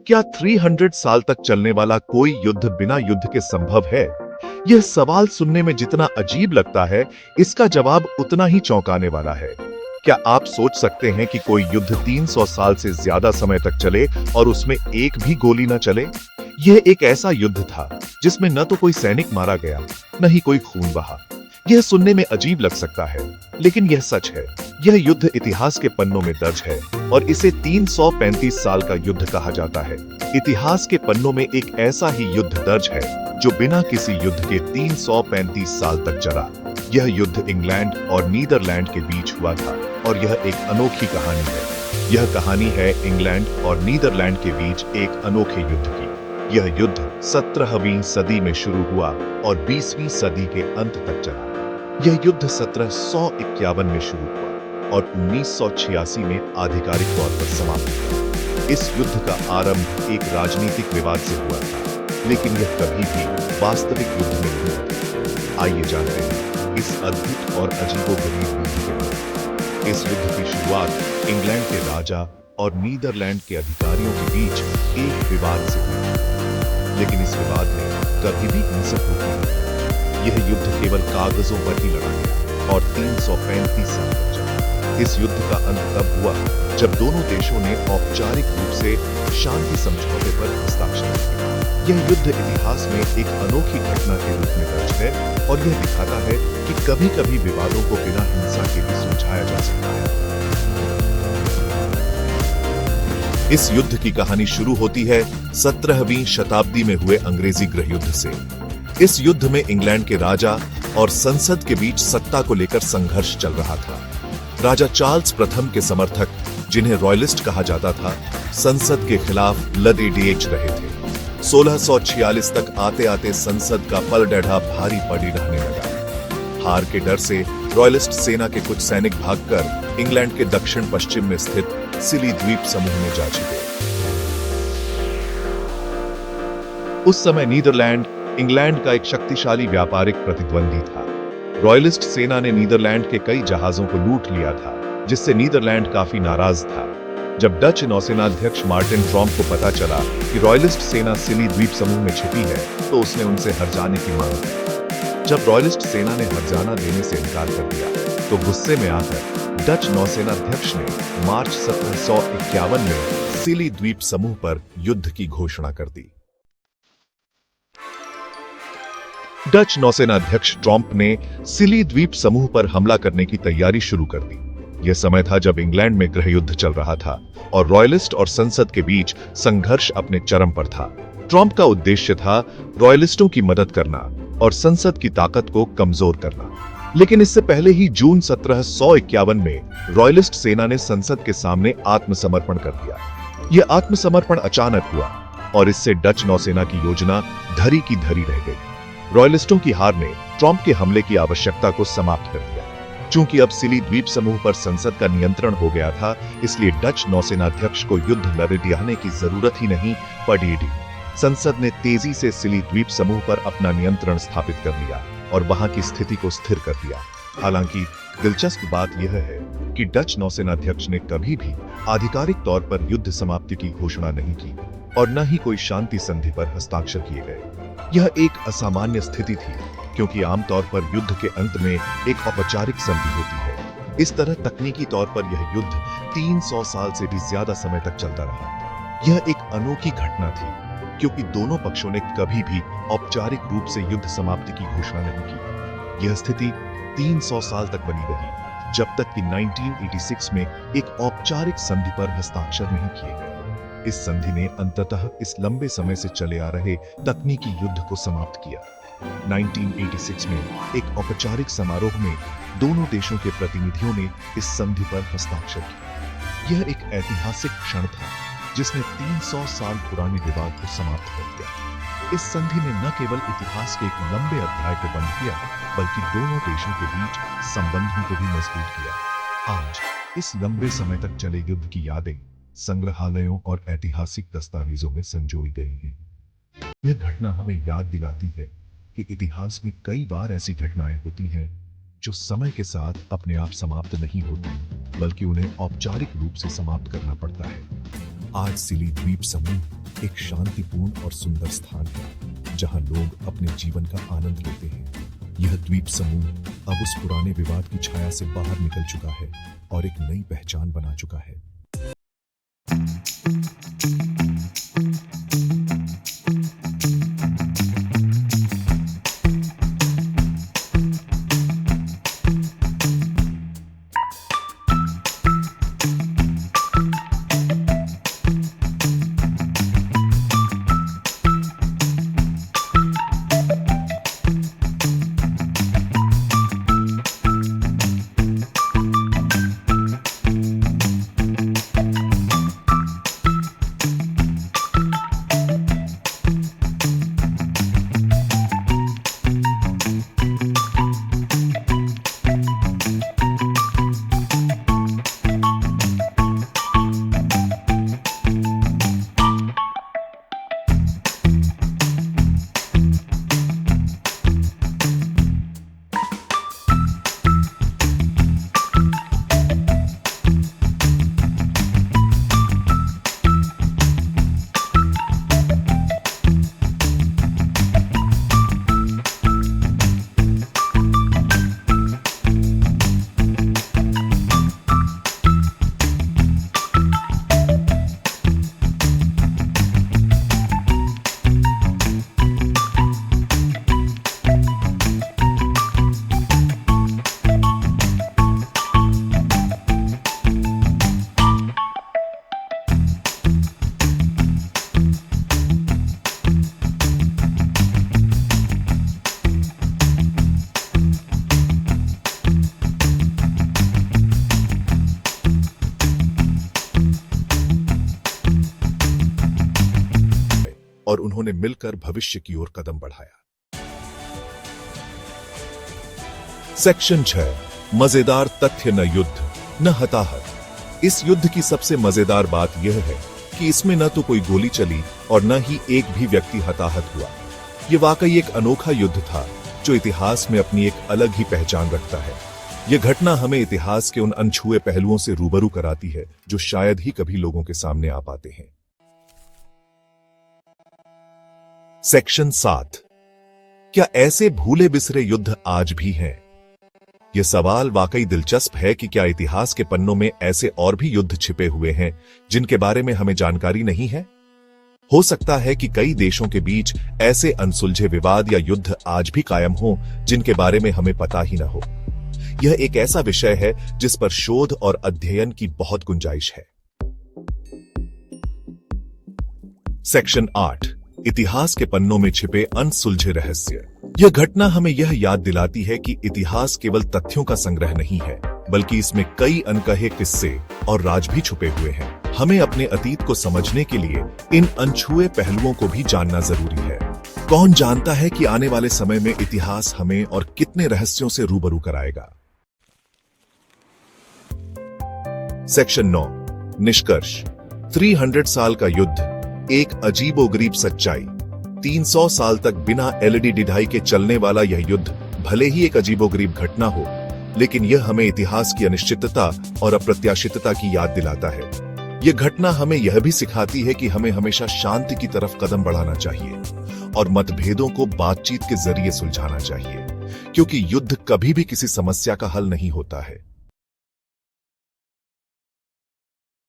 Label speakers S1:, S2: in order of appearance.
S1: क्या 300 साल तक चलने वाला कोई युद्ध बिना युद्ध के संभव है? यह सवाल सुनने में जितना अजीब लगता है, इसका जवाब उतना ही चौंकाने वाला है। क्या आप सोच सकते हैं कि कोई युद्ध 300 साल से ज्यादा समय तक चले और उसमें एक भी गोली न चले? यह एक ऐसा युद्ध था जिसमें न तो कोई सैनिक मारा गया, न ही कोई खून बहा। यह सुनने में अजीब लग सकता है, लेकिन यह सच है। यह युद्ध इतिहास के पन्नों में दर्ज है और इसे 335 साल का युद्ध कहा जाता है। इतिहास के पन्नों में एक ऐसा ही युद्ध दर्ज है जो बिना किसी युद्ध के 335 साल तक चला। यह युद्ध इंग्लैंड और नीदरलैंड के बीच हुआ था और यह एक अनोखी कहानी है। यह कहानी है इंग्लैंड और नीदरलैंड के बीच एक अनोखे युद्ध की। यह युद्ध 17वीं सदी में शुरू हुआ और 20वीं सदी के अंत तक चला। यह युद्ध 1751 में शुरू हुआ और 1986 में आधिकारिक तौर पर समाप्त हुआ। इस युद्ध का आरंभ एक राजनीतिक विवाद से हुआ था, लेकिन यह कभी भी वास्तविक युद्ध में नहीं हुआ। आइए जानते हैं इस अद्भुत और अजीबोगरीब युद्ध के बारे में। इस युद्ध की शुरुआत इंग्लैंड के राजा और नीदरलैंड के अधिकारियों के बीच एक विवाद से हुई, लेकिन इस विवाद में कभी भी हिंसक रूप नहीं लिया। यह युद्ध केवल कागजों पर ही लड़ा गया और 335 साल तक चला। इस युद्ध का अंत तब हुआ जब दोनों देशों ने औपचारिक रूप से शांति समझौते पर हस्ताक्षर किए। यह युद्ध इतिहास में एक अनोखी घटना के रूप में दर्ज है और यह दिखाता है कि कभी-कभी विवादों को बिना हिंसा के भी सुलझाया जा सकता है। इस युद्ध की कहानी शुरू होती है 17वीं शताब्दी में हुए अंग्रेजी गृहयुद्ध से। इस युद्ध में इंग्लैंड के राजा और संसद के बीच सत्ता को लेकर संघर्ष चल रहा था। राजा चार्ल्स प्रथम के समर्थक, जिन्हें रॉयलिस्ट कहा जाता था, संसद के खिलाफ लड़े-डेज रहे थे। 1646 तक आते-आते संसद का पलडैढ़ा भारी पड़ी रहने लगा। हार के डर से रॉयलिस्ट सेना के कुछ सैनिक भागकर इंग्लैंड के दक्षिण पश्चिम में स्थित सिली द्वीप समूह में जा छिपे। उस समय नीदरलैंड इंग्लैंड का एक शक्तिशाली व्यापारिक प्रतिद्वंदी था। रॉयलिस्ट सेना ने नीदरलैंड के कई जहाजों को लूट लिया था, जिससे नीदरलैंड काफी नाराज था। जब डच नौसेनाध्यक्ष मार्टिन ट्रॉम्प को पता चला कि रॉयलिस्ट सेना सिली द्वीप समूह में छिपी है, तो उसने उनसे हर्जाने की मांग की। जब रॉयलिस्ट सेना ने हर्जाना देने से इनकार कर दिया, तो गुस्से में आकर डच नौसेनाध्यक्ष ने मार्च 1751 में सिली द्वीप समूह पर युद्ध की घोषणा कर दी। डच नौसेनाध्यक्ष ट्रॉम्प ने सिली द्वीप समूह पर हमला करने की तैयारी शुरू कर दी। यह समय था जब इंग्लैंड में गृहयुद्ध चल रहा था और रॉयलिस्ट और संसद के बीच संघर्ष अपने चरम पर था। ट्रॉम्प का उद्देश्य था रॉयलिस्टों की मदद करना और संसद की ताकत को कमजोर करना। लेकिन इससे पहले ही जून 1751 में रॉयलिस्ट सेना ने संसद के सामने आत्मसमर्पण कर दिया। यह आत्मसमर्पण अचानक हुआ और इससे डच नौसेना की योजना धरी की धरी रह गई। रॉयलिस्टों की हार ने ट्रॉम्प के हमले की आवश्यकता को समाप्त कर दिया। चूंकि अब सिली द्वीप समूह पर संसद का नियंत्रण हो गया था, इसलिए डच नौसेनाध्यक्ष को युद्ध लड़ने की जरूरत ही नहीं पड़ी। संसद ने तेजी से सिली द्वीप समूह पर अपना नियंत्रण स्थापित कर लिया और वहां की स्थिति को स्थिर कर दिया। हालांकि दिलचस्प बात यह है कि डच नौसेनाध्यक्ष ने कभी भी आधिकारिक तौर पर युद्ध समाप्ति की घोषणा नहीं की और न ही कोई शांति संधि पर हस्ताक्षर किए गए। यह एक असामान्य स्थिति थी, क्योंकि आमतौर पर युद्ध के अंत में एक औपचारिक संधि होती है। इस तरह तकनीकी तौर पर यह युद्ध 300 साल से भी ज्यादा समय तक चलता रहा। यह एक अनोखी घटना थी, क्योंकि दोनों पक्षों ने कभी भी औपचारिक रूप से युद्ध समाप्ति की घोषणा नहीं की। यह स्थिति 300 साल तक बनी रही, जब तक कि 1986 में एक औपचारिक संधि पर हस्ताक्षर नहीं किए गए। इस संधि ने अंततः इस लंबे समय से चले आ रहे तकनीकी युद्ध को समाप्त किया। 1986 में एक औपचारिक समारोह में दोनों देशों के प्रतिनिधियों ने इस संधि पर हस्ताक्षर किया। यह एक ऐतिहासिक क्षण था, जिसने 300 साल पुराने विवाद को समाप्त कर दिया। इस संधि ने न केवल इतिहास के एक लंबे अध्याय को बंद किया, बल्कि दोनों देशों के बीच संबंधों को भी मजबूत किया। आज इस लंबे समय तक चले युद्ध की यादें संग्रहालयों और ऐतिहासिक दस्तावेजों में संजोई गई हैं। यह घटना हमें याद दिलाती है कि इतिहास में कई बार ऐसी घटनाएं होती हैं जो समय के साथ अपने आप समाप्त नहीं होती, बल्कि उन्हें औपचारिक रूप से समाप्त करना पड़ता है। आज सिली द्वीप समूह एक शांतिपूर्ण और सुंदर स्थान है जहां लोग अपने जीवन का आनंद लेते हैं। यह द्वीप समूह अब उस पुराने विवाद की छाया से बाहर निकल चुका है और एक नई पहचान बना चुका है। और उन्होंने मिलकर भविष्य की ओर कदम बढ़ाया। सेक्शन 6 मजेदार तथ्य न युद्ध न हताहत। इस युद्ध की सबसे मजेदार बात यह है कि इसमें न तो कोई गोली चली और न ही एक भी व्यक्ति हताहत हुआ। यह वाकई एक अनोखा युद्ध था जो इतिहास में अपनी एक अलग ही पहचान रखता है। यह घटना हमें इतिहास के उन अनछुए पहलुओं से रूबरू कराती है जो शायद ही कभी लोगों के सामने आ पाते हैं। सेक्शन 7 क्या ऐसे भूले बिसरे युद्ध आज भी हैं? यह सवाल वाकई दिलचस्प है कि क्या इतिहास के पन्नों में ऐसे और भी युद्ध छिपे हुए हैं जिनके बारे में हमें जानकारी नहीं है? हो सकता है कि कई देशों के बीच ऐसे अनसुलझे विवाद या युद्ध आज भी कायम हों जिनके बारे में हमें पता ही न हो। यह एक ऐसा विषय है जिस पर शोध और अध्ययन की बहुत गुंजाइश है। सेक्शन 8 इतिहास के पन्नों में छिपे अनसुलझे रहस्य। यह घटना हमें यह याद दिलाती है कि इतिहास केवल तथ्यों का संग्रह नहीं है, बल्कि इसमें कई अनकहे किस्से और राज भी छुपे हुए हैं। हमें अपने अतीत को समझने के लिए इन अनछुए पहलुओं को भी जानना जरूरी है। कौन जानता है कि आने वाले समय में इतिहास हमें और कितने रहस्यों से रूबरू कराएगा। सेक्शन 9 निष्कर्ष। 300 साल का युद्ध एक अजीबोगरीब सच्चाई। 300 साल तक बिना एलईडी डिढ़ाई के चलने वाला यह युद्ध भले ही एक अजीबोगरीब घटना हो, लेकिन यह हमें इतिहास की अनिश्चितता और अप्रत्याशितता की याद दिलाता है। यह घटना हमें यह भी सिखाती है कि हमें हमेशा शांति की तरफ कदम बढ़ाना चाहिए और मतभेदों को बातचीत के जरिए सुलझाना चाहिए, क्योंकि युद्ध कभी भी किसी समस्या का हल नहीं होता है।